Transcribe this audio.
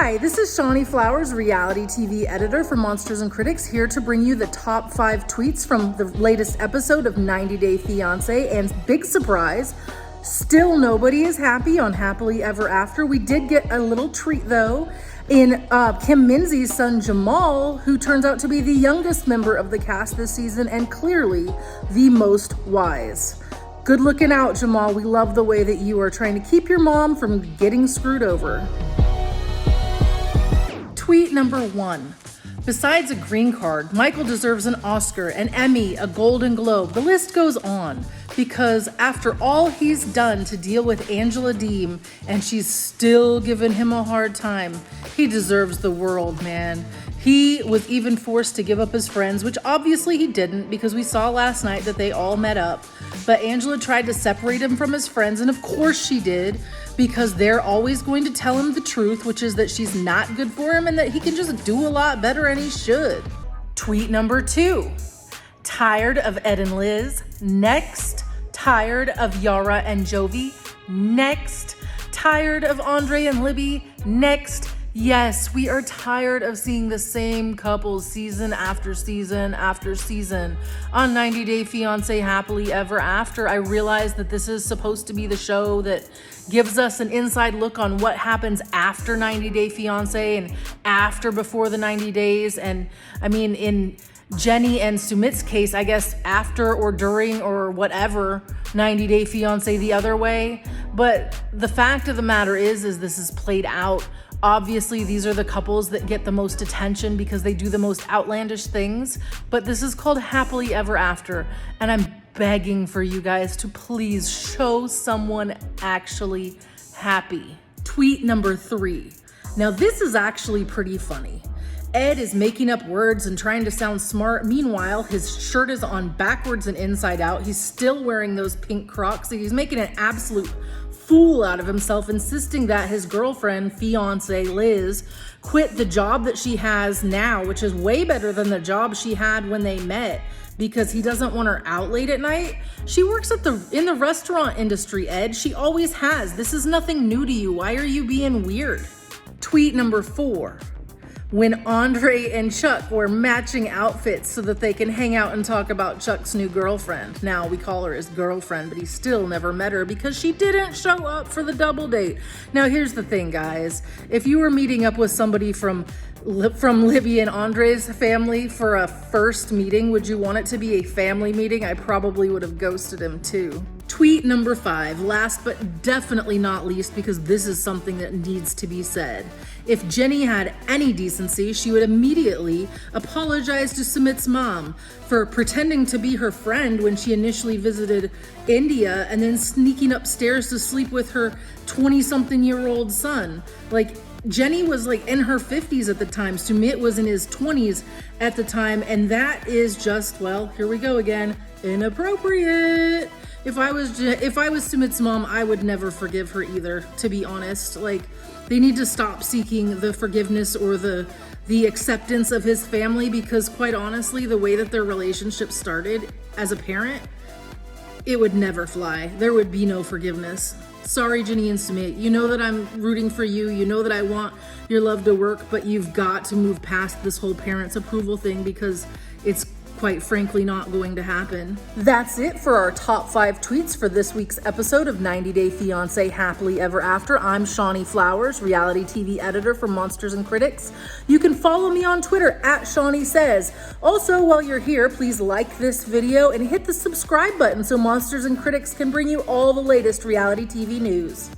Hi, this is Shawnee Flowers, reality TV editor for Monsters and Critics, here to bring you the top 5 tweets from the latest episode of 90 Day Fiance. And big surprise, still nobody is happy on Happily Ever After. We did get a little treat though in Kim Menzies' son Jamal, who turns out to be the youngest member of the cast this season and clearly the most wise. Good looking out, Jamal. We love the way that you are trying to keep your mom from getting screwed over. Tweet number 1. Besides a green card, Michael deserves an Oscar, an Emmy, a Golden Globe. The list goes on because after all he's done to deal with Angela Deem and she's still giving him a hard time, he deserves the world, man. He was even forced to give up his friends, which obviously he didn't because we saw last night that they all met up. But Angela tried to separate him from his friends, and of course she did, because they're always going to tell him the truth, which is that she's not good for him and that he can just do a lot better, and he should. Tweet number 2. Tired of Ed and Liz? Next. Tired of Yara and Jovi? Next. Tired of Andre and Libby? Next. Yes, we are tired of seeing the same couples season after season after season on 90 Day Fiance Happily Ever After. I realize that this is supposed to be the show that gives us an inside look on what happens after 90 Day Fiance and after before the 90 days. And I mean, in Jenny and Sumit's case, I guess after or during or whatever 90 Day Fiance the other way. But the fact of the matter is this is played out. Obviously, these are the couples that get the most attention because they do the most outlandish things, but this is called Happily Ever After, and I'm begging for you guys to please show someone actually happy. Tweet number 3. Now, this is actually pretty funny. Ed is making up words and trying to sound smart. Meanwhile, his shirt is on backwards and inside out. He's still wearing those pink Crocs, and he's making an absolute fool out of himself, insisting that his girlfriend, fiance Liz, quit the job that she has now, which is way better than the job she had when they met, because he doesn't want her out late at night. She works in the restaurant industry, Ed. She always has. This is nothing new to you. Why are you being weird? Tweet number 4. When Andre and Chuck wear matching outfits so that they can hang out and talk about Chuck's new girlfriend. Now, we call her his girlfriend, but he still never met her because she didn't show up for the double date. Now, here's the thing, guys. If you were meeting up with somebody from Libby and Andre's family for a first meeting, would you want it to be a family meeting? I probably would have ghosted him too. Tweet number 5, last but definitely not least, because this is something that needs to be said. If Jenny had any decency, she would immediately apologize to Sumit's mom for pretending to be her friend when she initially visited India and then sneaking upstairs to sleep with her 20-something-year-old son. Like, Jenny was like in her 50s at the time. Sumit was in his 20s at the time, and that is just, well, here we go again, inappropriate. If I was Sumit's mom, I would never forgive her either, to be honest. Like, they need to stop seeking the forgiveness or the acceptance of his family, because quite honestly, the way that their relationship started as a parent, it would never fly. There would be no forgiveness. Sorry, Jenny and Sumit. You know that I'm rooting for you. You know that I want your love to work, but you've got to move past this whole parents' approval thing because it's quite frankly not going to happen. That's it for our top 5 tweets for this week's episode of 90 Day Fiance Happily Ever After. I'm Shawnee Flowers, reality TV editor for Monsters and Critics. You can follow me on Twitter at Shawnee Says. Also, while you're here, please like this video and hit the subscribe button so Monsters and Critics can bring you all the latest reality TV news.